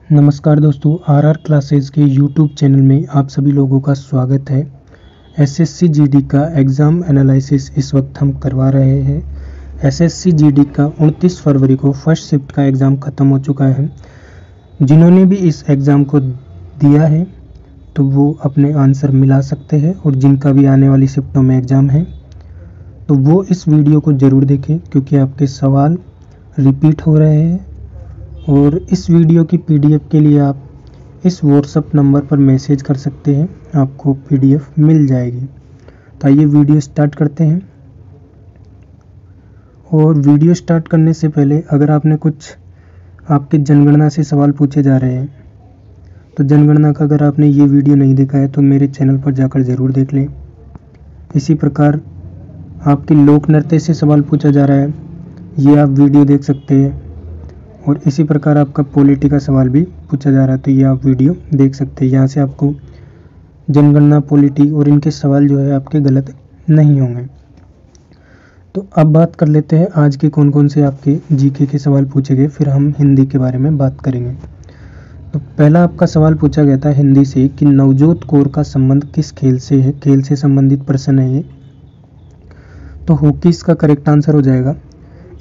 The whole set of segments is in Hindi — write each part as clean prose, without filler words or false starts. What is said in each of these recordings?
नमस्कार दोस्तों, आरआर क्लासेस के यूट्यूब चैनल में आप सभी लोगों का स्वागत है। एसएससी जीडी का एग्ज़ाम एनालिसिस इस वक्त हम करवा रहे हैं। एसएससी जीडी का 29 फरवरी को फर्स्ट शिफ्ट का एग्ज़ाम ख़त्म हो चुका है। जिन्होंने भी इस एग्ज़ाम को दिया है तो वो अपने आंसर मिला सकते हैं, और जिनका भी आने वाली शिफ्टों में एग्ज़ाम है तो वो इस वीडियो को ज़रूर देखें, क्योंकि आपके सवाल रिपीट हो रहे हैं। और इस वीडियो की पीडीएफ के लिए आप इस व्हाट्सएप नंबर पर मैसेज कर सकते हैं, आपको पीडीएफ मिल जाएगी। तो आइए वीडियो स्टार्ट करते हैं। और वीडियो स्टार्ट करने से पहले अगर आपने कुछ आपके जनगणना से सवाल पूछे जा रहे हैं तो जनगणना का अगर आपने ये वीडियो नहीं देखा है तो मेरे चैनल पर जाकर ज़रूर देख लें। इसी प्रकार आपकी लोक नृत्य से सवाल पूछा जा रहा है, ये आप वीडियो देख सकते हैं। और इसी प्रकार आपका पॉलिटी का सवाल भी पूछा जा रहा है तो ये आप वीडियो देख सकते हैं। यहाँ से आपको जनगणना, पॉलिटी और इनके सवाल जो है आपके गलत नहीं होंगे। तो अब बात कर लेते हैं आज के कौन कौन से आपके जीके के सवाल पूछे गए, फिर हम हिंदी के बारे में बात करेंगे। तो पहला आपका सवाल पूछा गया था हिंदी से कि नवजोत कौर का संबंध किस खेल से है। खेल से संबंधित प्रश्न है ये, तो हॉकी इसका करेक्ट आंसर हो जाएगा।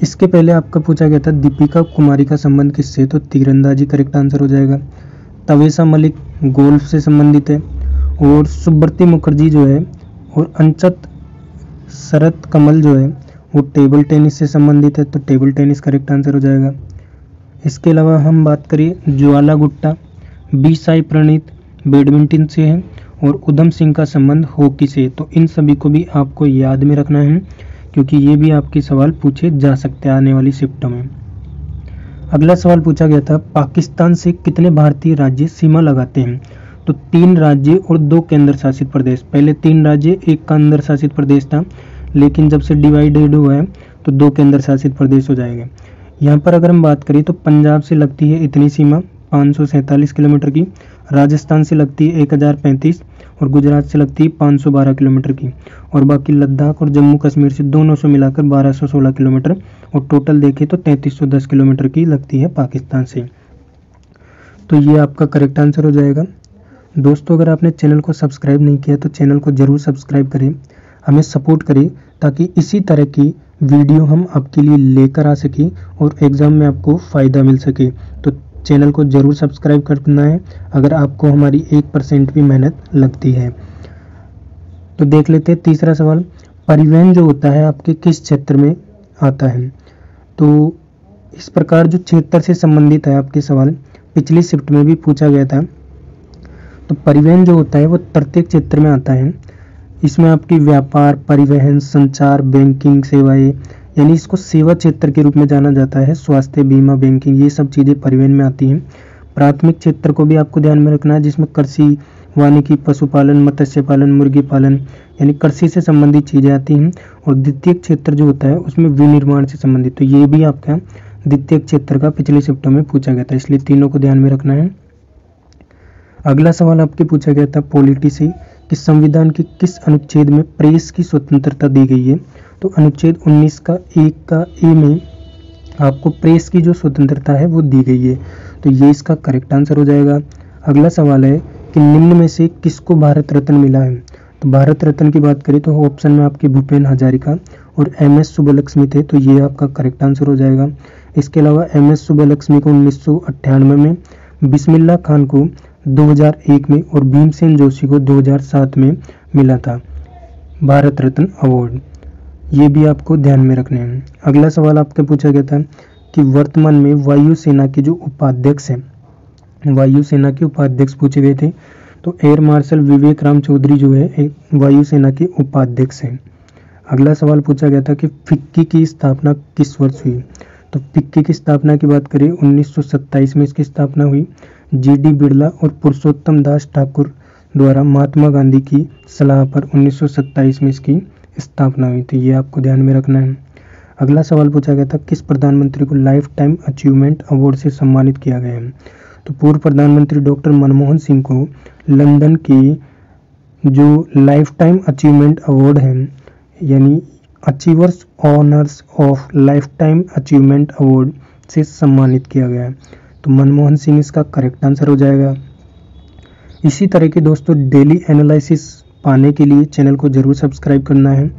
इसके पहले आपका पूछा गया था दीपिका कुमारी का संबंध किससे, तो तीरंदाजी करेक्ट आंसर हो जाएगा। तवेसा मलिक गोल्फ से संबंधित है, और सुब्रती मुखर्जी जो है और अंचत शरत कमल जो है वो टेबल टेनिस से संबंधित है, तो टेबल टेनिस करेक्ट आंसर हो जाएगा। इसके अलावा हम बात करें ज्वाला गुट्टा, बी साई प्रणीत बैडमिंटन से है, और उधम सिंह का संबंध हॉकी से। तो इन सभी को भी आपको याद में रखना है, क्योंकि ये भी आपके सवाल पूछे जा सकते हैं आने वाली शिफ्टों में। अगला सवाल पूछा गया था पाकिस्तान से कितने भारतीय राज्य सीमा लगाते हैं, तो 3 राज्य और 2 केंद्र शासित प्रदेश। पहले 3 राज्य 1 केंद्र शासित प्रदेश था, लेकिन जब से डिवाइडेड हुआ है तो 2 केंद्र शासित प्रदेश हो जाएंगे। यहाँ पर अगर हम बात करें तो पंजाब से लगती है इतनी सीमा 547 किलोमीटर की, राजस्थान से लगती है 1035, और गुजरात से लगती है 512 किलोमीटर की, और बाकी लद्दाख और जम्मू कश्मीर से दोनों से मिलाकर 1216 किलोमीटर, और टोटल देखें तो 3310 किलोमीटर की लगती है पाकिस्तान से। तो ये आपका करेक्ट आंसर हो जाएगा। दोस्तों, अगर आपने चैनल को सब्सक्राइब नहीं किया तो चैनल को ज़रूर सब्सक्राइब करें, हमें सपोर्ट करें, ताकि इसी तरह की वीडियो हम आपके लिए लेकर आ सकें और एग्ज़ाम में आपको फ़ायदा मिल सके। तो चैनल को ज़रूर सब्सक्राइब करना है अगर आपको हमारी 1% भी मेहनत लगती है। तो देख लेते हैं तीसरा सवाल, परिवहन जो होता है आपके किस क्षेत्र में आता है। तो इस प्रकार जो क्षेत्र से संबंधित है आपके सवाल पिछली शिफ्ट में भी पूछा गया था। तो परिवहन जो होता है वो तृतीय क्षेत्र में आता है। इसमें आपकी व्यापार, परिवहन, संचार, बैंकिंग सेवाएं, यानी इसको सेवा क्षेत्र के रूप में जाना जाता है। स्वास्थ्य, बीमा, बैंकिंग, ये सब चीज़ें परिवहन में आती हैं। प्राथमिक क्षेत्र को भी आपको ध्यान में रखना है, जिसमें कृषि, वानिकी, पशुपालन, मत्स्य पालन, मुर्गी पालन, यानी कृषि से संबंधित चीज़ें आती हैं। और द्वितीय क्षेत्र जो होता है उसमें विनिर्माण से संबंधित, तो ये भी आपका द्वितीय क्षेत्र का पिछले शिफ्टों में पूछा गया था, इसलिए तीनों को ध्यान में रखना है। अगला सवाल आपके पूछा गया था पॉलिटी से कि संविधान के किस अनुच्छेद में प्रेस की स्वतंत्रता दी गई है। तो अनुच्छेद 19 का 1 का ए में आपको प्रेस की जो स्वतंत्रता है वो दी गई है, तो ये इसका करेक्ट आंसर हो जाएगा। अगला सवाल है कि निम्न में से किसको भारत रत्न मिला है। तो भारत रत्न की बात करें तो ऑप्शन में आपके भूपेन हजारिका और एम.एस. सुब्बलक्ष्मी थे, तो ये आपका करेक्ट आंसर हो जाएगा। इसके अलावा एम.एस. सुब्बलक्ष्मी को 1998 में, बिस्मिल्लाह खान को 2001 में और भीमसेन जोशी को 2007 में मिला था भारत रत्न अवार्ड। ये भी आपको ध्यान में रखने हैं। अगला सवाल आपका पूछा गया था कि वर्तमान में वायुसेना के जो उपाध्यक्ष हैं, वायुसेना के उपाध्यक्ष पूछे गए थे। तो एयर मार्शल विवेक राम चौधरी जो है वायुसेना के उपाध्यक्ष हैं। अगला सवाल पूछा गया था कि फिक्की की स्थापना किस वर्ष हुई। तो फिक्की की स्थापना की बात करें 1927 में इसकी स्थापना हुई। जी.डी. बिरला और पुरुषोत्तम दास ठाकुर द्वारा महात्मा गांधी की सलाह पर 1927 में इसकी स्थापना हुई थी, ये आपको ध्यान में रखना है। अगला सवाल पूछा गया था किस प्रधानमंत्री को लाइफ टाइम अचीवमेंट अवार्ड से सम्मानित किया गया है। तो पूर्व प्रधानमंत्री डॉक्टर मनमोहन सिंह को लंदन की जो लाइफ टाइम अचीवमेंट अवार्ड है, यानी achievers honours of life time achievement award से सम्मानित किया गया है। तो मनमोहन सिंह इसका करेक्ट आंसर हो जाएगा। इसी तरह के दोस्तों डेली एनालिसिस पाने के लिए चैनल को ज़रूर सब्सक्राइब करना है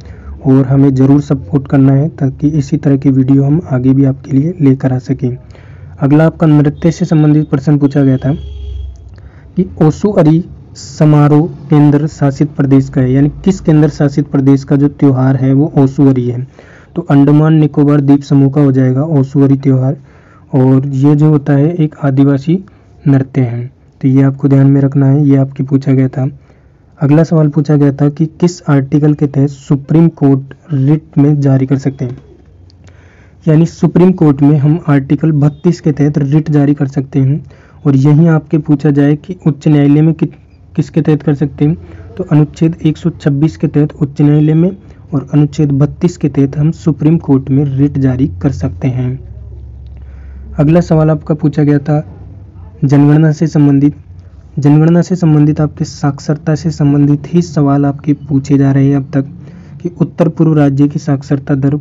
और हमें ज़रूर सपोर्ट करना है, ताकि इसी तरह की वीडियो हम आगे भी आपके लिए लेकर आ सकें। अगला आपका नृत्य से संबंधित प्रश्न पूछा गया था कि ओसुअरी समारोह केंद्र शासित प्रदेश का है, यानी किस केंद्र शासित प्रदेश का जो त्यौहार है वो ओसुअरी है। तो अंडमान निकोबार द्वीप समूह का हो जाएगा ओसुअरी त्यौहार, और ये जो होता है एक आदिवासी नृत्य है। तो ये आपको ध्यान में रखना है, ये आपकी पूछा गया था। अगला सवाल पूछा गया था कि किस आर्टिकल के तहत सुप्रीम कोर्ट रिट में जारी कर सकते हैं, यानी सुप्रीम कोर्ट में हम आर्टिकल 32 के तहत रिट जारी कर सकते हैं। और यहीं आपके पूछा जाए कि उच्च न्यायालय में किसके तहत कर सकते हैं, तो अनुच्छेद 126 के तहत उच्च न्यायालय में और अनुच्छेद 32 के तहत हम सुप्रीम कोर्ट में रिट जारी कर सकते हैं। अगला सवाल आपका पूछा गया था जनगणना से संबंधित। जनगणना से संबंधित आपके साक्षरता से संबंधित ही सवाल आपके पूछे जा रहे हैं अब तक, कि उत्तर पूर्व राज्य की साक्षरता दर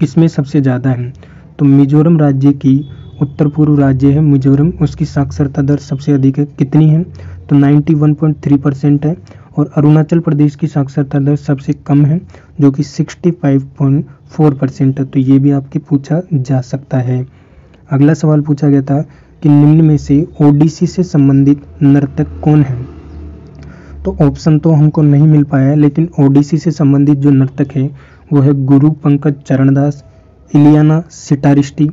किसमें सबसे ज़्यादा है। तो मिजोरम राज्य की, उत्तर पूर्व राज्य है मिजोरम, उसकी साक्षरता दर सबसे अधिक है, कितनी है, तो 91.3% है। और अरुणाचल प्रदेश की साक्षरता दर सबसे कम है जो कि 65.4% है। तो ये भी आपके पूछा जा सकता है। अगला सवाल पूछा गया था कि निम्न में से ओडिसी से संबंधित नर्तक कौन है। तो ऑप्शन तो हमको नहीं मिल पाया है, लेकिन ओडिसी से संबंधित जो नर्तक है वो है गुरु पंकज चरणदास, इलियाना सिटारिस्टी,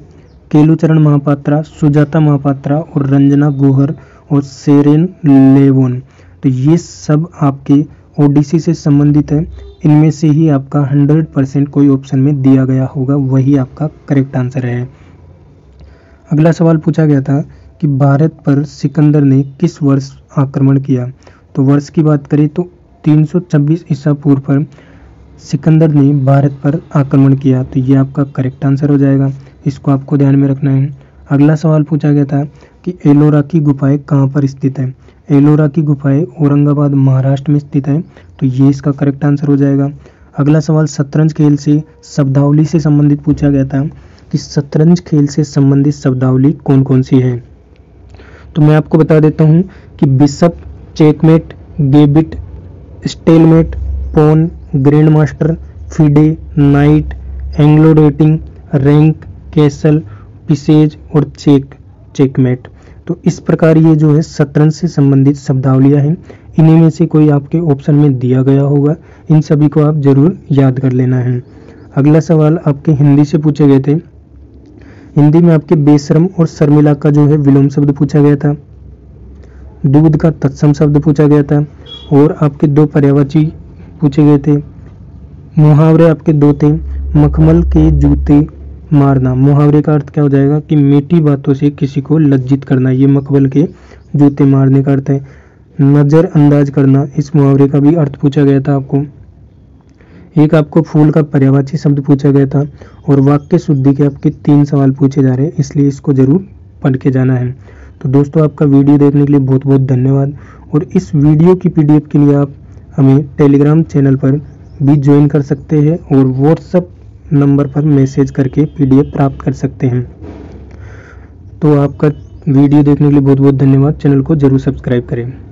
केलुचरण महापात्रा, सुजाता महापात्रा और रंजना गोहर और सेरेन लेवोन। तो ये सब आपके ओडिसी से संबंधित है। इनमें से ही आपका 100% कोई ऑप्शन में दिया गया होगा, वही आपका करेक्ट आंसर है। अगला सवाल पूछा गया था कि भारत पर सिकंदर ने किस वर्ष आक्रमण किया। तो वर्ष की बात करें तो 326 ईसा पूर्व पर सिकंदर ने भारत पर आक्रमण किया। तो ये आपका करेक्ट आंसर हो जाएगा, इसको आपको ध्यान में रखना है। अगला सवाल पूछा गया था कि एलोरा की गुफाएं कहाँ पर स्थित है। एलोरा की गुफाएं औरंगाबाद महाराष्ट्र में स्थित है। तो ये इसका करेक्ट आंसर हो जाएगा। अगला सवाल शतरंज खेल से शब्दावली से संबंधित पूछा गया था कि शतरंज खेल से संबंधित शब्दावली कौन कौन सी है। तो मैं आपको बता देता हूँ कि bishop, checkmate, gambit, stalemate, pawn, grandmaster, FIDE, knight, एंग्लो रेटिंग, रैंक, कैसल, पिसेज और चेकमेट। तो इस प्रकार ये जो है शतरंज से संबंधित शब्दावलियां हैं। इन्हीं में से कोई आपके ऑप्शन में दिया गया होगा, इन सभी को आप जरूर याद कर लेना है। अगला सवाल आपके हिंदी से पूछे गए थे। हिंदी में आपके बेशरम और शर्मिला का जो है विलोम शब्द पूछा गया था, दूध का तत्सम शब्द पूछा गया था, और आपके दो पर्यायवाची पूछे गए थे। मुहावरे आपके दो थे, मखमल के जूते मारना, मुहावरे का अर्थ क्या हो जाएगा कि मीठी बातों से किसी को लज्जित करना, ये मखमल के जूते मारने का अर्थ है। नजरअंदाज करना, इस मुहावरे का भी अर्थ पूछा गया था आपको। एक आपको फूल का पर्यायवाची शब्द पूछा गया था, और वाक्य शुद्धि के आपके 3 सवाल पूछे जा रहे हैं, इसलिए इसको जरूर पढ़ के जाना है। तो दोस्तों आपका वीडियो देखने के लिए बहुत बहुत धन्यवाद। और इस वीडियो की PDF के लिए आप हमें टेलीग्राम चैनल पर भी ज्वाइन कर सकते हैं और व्हाट्सएप नंबर पर मैसेज करके PDF प्राप्त कर सकते हैं। तो आपका वीडियो देखने के लिए बहुत बहुत धन्यवाद। चैनल को जरूर सब्सक्राइब करें।